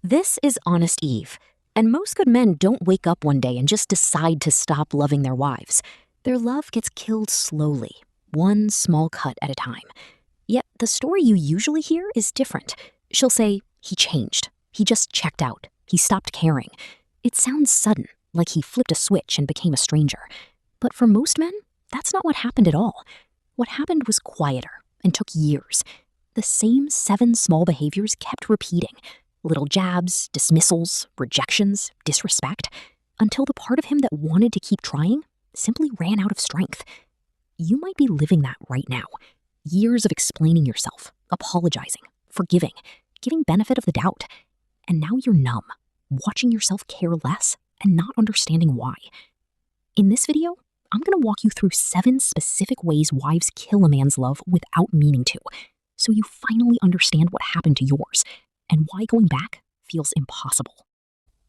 This is Honest Eve, and most good men don't wake up one day and just decide to stop loving their wives. Their love gets killed slowly, one small cut at a time. Yet the story you usually hear is different. She'll say, he changed, he just checked out, he stopped caring. It sounds sudden, like he flipped a switch and became a stranger. But for most men, that's not what happened at all. What happened was quieter and took years. The same 7 small behaviors kept repeating. Little jabs, dismissals, rejections, disrespect, until the part of him that wanted to keep trying simply ran out of strength. You might be living that right now. Years of explaining yourself, apologizing, forgiving, giving benefit of the doubt. And now you're numb, watching yourself care less and not understanding why. In this video, I'm going to walk you through 7 specific ways wives kill a man's love without meaning to, so you finally understand what happened to yours and why going back feels impossible.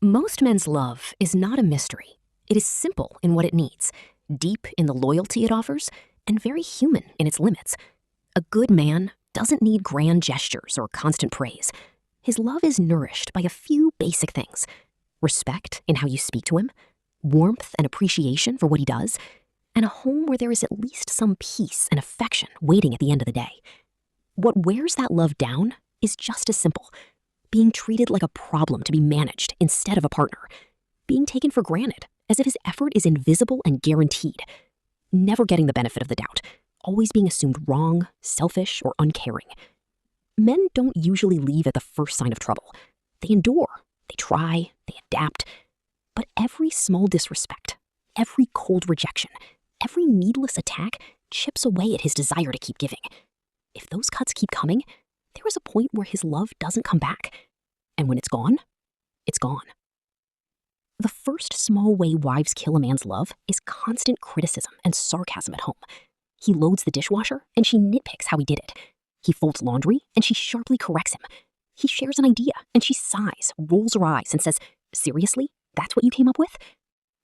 Most men's love is not a mystery. It is simple in what it needs, deep in the loyalty it offers, and very human in its limits. A good man doesn't need grand gestures or constant praise. His love is nourished by a few basic things: respect in how you speak to him, warmth and appreciation for what he does, and a home where there is at least some peace and affection waiting at the end of the day. What wears that love down is just as simple: being treated like a problem to be managed instead of a partner, being taken for granted as if his effort is invisible and guaranteed, never getting the benefit of the doubt, always being assumed wrong, selfish, or uncaring. Men don't usually leave at the first sign of trouble. They endure, they try, they adapt. But every small disrespect, every cold rejection, every needless attack chips away at his desire to keep giving. If those cuts keep coming, there is a point where his love doesn't come back. And when it's gone, it's gone. The first small way wives kill a man's love is constant criticism and sarcasm at home. He loads the dishwasher and she nitpicks how he did it. He folds laundry and she sharply corrects him. He shares an idea and she sighs, rolls her eyes, and says, "Seriously? That's what you came up with?"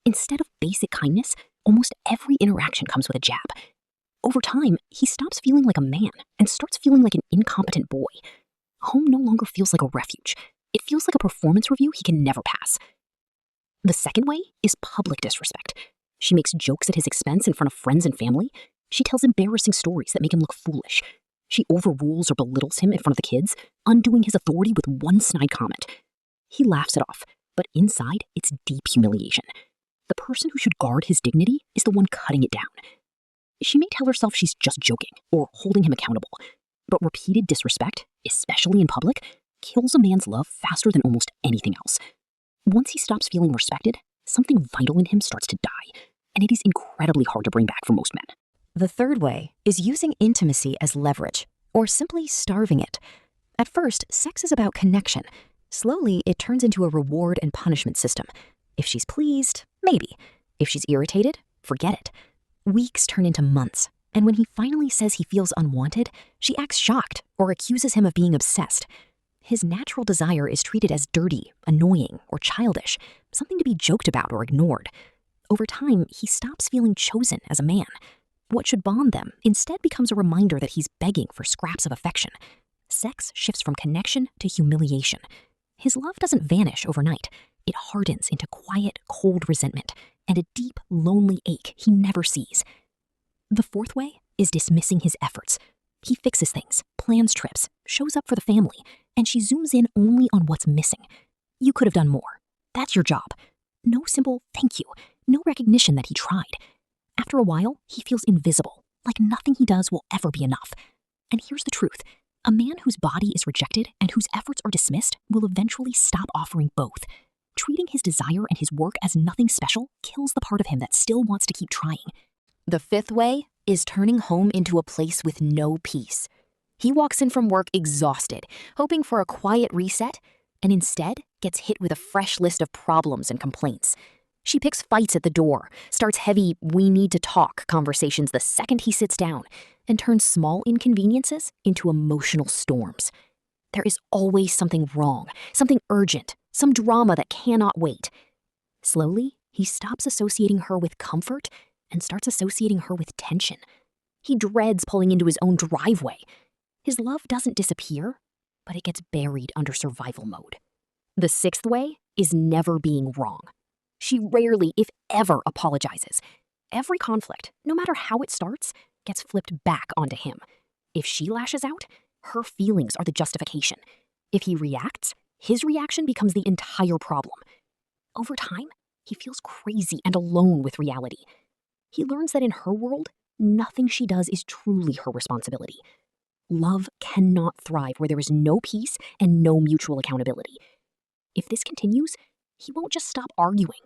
Instead of basic kindness, almost every interaction comes with a jab. Over time, he stops feeling like a man and starts feeling like an incompetent boy. Home no longer feels like a refuge. It feels like a performance review he can never pass. The second way is public disrespect. She makes jokes at his expense in front of friends and family. She tells embarrassing stories that make him look foolish. She overrules or belittles him in front of the kids, undoing his authority with one snide comment. He laughs it off, but inside, it's deep humiliation. The person who should guard his dignity is the one cutting it down. She may tell herself she's just joking or holding him accountable, but repeated disrespect, especially in public, kills a man's love faster than almost anything else. Once he stops feeling respected, something vital in him starts to die, and it is incredibly hard to bring back for most men. The third way is using intimacy as leverage, or simply starving it. At first, sex is about connection. Slowly, it turns into a reward and punishment system. If she's pleased, maybe. If she's irritated, forget it. Weeks turn into months, and when he finally says he feels unwanted, she acts shocked or accuses him of being obsessed. His natural desire is treated as dirty, annoying, or childish, something to be joked about or ignored. Over time, he stops feeling chosen as a man. What should bond them instead becomes a reminder that he's begging for scraps of affection. Sex shifts from connection to humiliation. His love doesn't vanish overnight. It hardens into quiet, cold resentment and a deep, lonely ache he never sees. The fourth way is dismissing his efforts. He fixes things, plans trips, shows up for the family, and she zooms in only on what's missing. You could have done more. That's your job. No simple thank you, no recognition that he tried. After a while, he feels invisible, like nothing he does will ever be enough. And here's the truth: a man whose body is rejected and whose efforts are dismissed will eventually stop offering both. Treating his desire and his work as nothing special kills the part of him that still wants to keep trying. The fifth way is turning home into a place with no peace. He walks in from work exhausted, hoping for a quiet reset, and instead gets hit with a fresh list of problems and complaints. She picks fights at the door, starts heavy "we need to talk" conversations the second he sits down, and turns small inconveniences into emotional storms. There is always something wrong, something urgent, some drama that cannot wait. Slowly, he stops associating her with comfort and starts associating her with tension. He dreads pulling into his own driveway. His love doesn't disappear, but it gets buried under survival mode. The sixth way is never being wrong. She rarely, if ever, apologizes. Every conflict, no matter how it starts, gets flipped back onto him. If she lashes out, her feelings are the justification. If he reacts, his reaction becomes the entire problem. Over time, he feels crazy and alone with reality. He learns that in her world, nothing she does is truly her responsibility. Love cannot thrive where there is no peace and no mutual accountability. If this continues, he won't just stop arguing.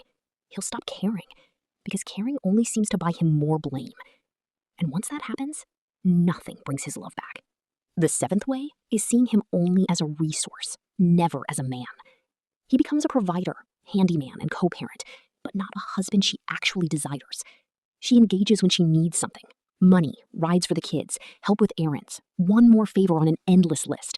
He'll stop caring, because caring only seems to buy him more blame. And once that happens, nothing brings his love back. The seventh way is seeing him only as a resource, never as a man. He becomes a provider, handyman, and co-parent, but not a husband she actually desires. She engages when she needs something: money, rides for the kids, help with errands, one more favor on an endless list.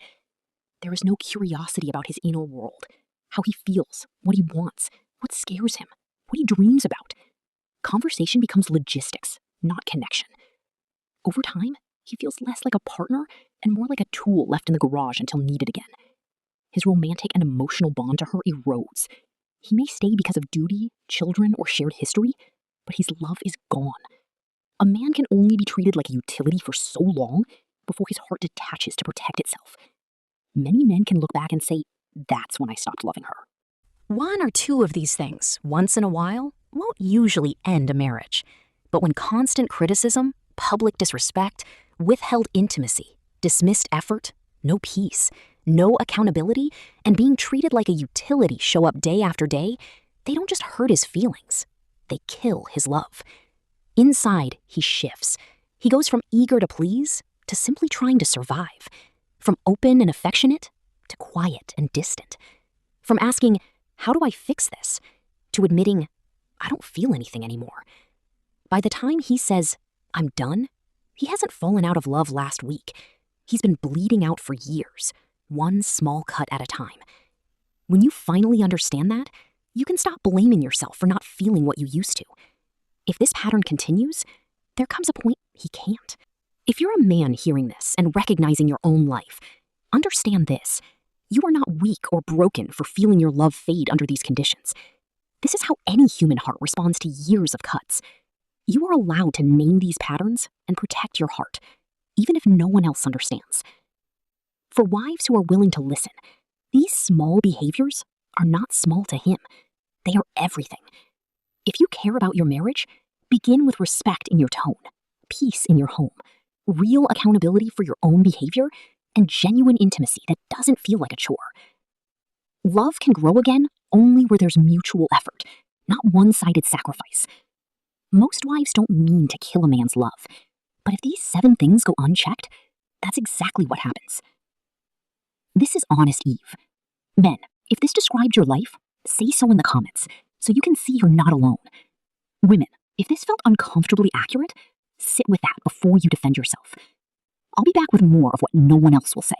There is no curiosity about his inner world, how he feels, what he wants, what scares him, what he dreams about. Conversation becomes logistics, not connection. Over time, he feels less like a partner and more like a tool left in the garage until needed again. His romantic and emotional bond to her erodes. He may stay because of duty, children, or shared history, but his love is gone. A man can only be treated like a utility for so long before his heart detaches to protect itself. Many men can look back and say, "That's when I stopped loving her." One or two of these things, once in a while, won't usually end a marriage. But when constant criticism, public disrespect, withheld intimacy, dismissed effort, no peace, no accountability, and being treated like a utility show up day after day, they don't just hurt his feelings, they kill his love. Inside, he shifts. He goes from eager to please to simply trying to survive, from open and affectionate to quiet and distant, from asking, "How do I fix this?" to admitting, "I don't feel anything anymore." By the time he says, "I'm done," he hasn't fallen out of love last week. He's been bleeding out for years, one small cut at a time. When you finally understand that, you can stop blaming yourself for not feeling what you used to. If this pattern continues, there comes a point he can't. If you're a man hearing this and recognizing your own life, understand this. You are not weak or broken for feeling your love fade under these conditions. This is how any human heart responds to years of cuts. You are allowed to name these patterns and protect your heart, even if no one else understands. For wives who are willing to listen, these small behaviors are not small to him. They are everything. If you care about your marriage, begin with respect in your tone, peace in your home, real accountability for your own behavior, and genuine intimacy that doesn't feel like a chore. Love can grow again only where there's mutual effort, not one-sided sacrifice. Most wives don't mean to kill a man's love, but if these 7 things go unchecked, that's exactly what happens. This is Honest Eve. Men, if this described your life, say so in the comments so you can see you're not alone. Women, if this felt uncomfortably accurate, sit with that before you defend yourself. I'll be back with more of what no one else will say.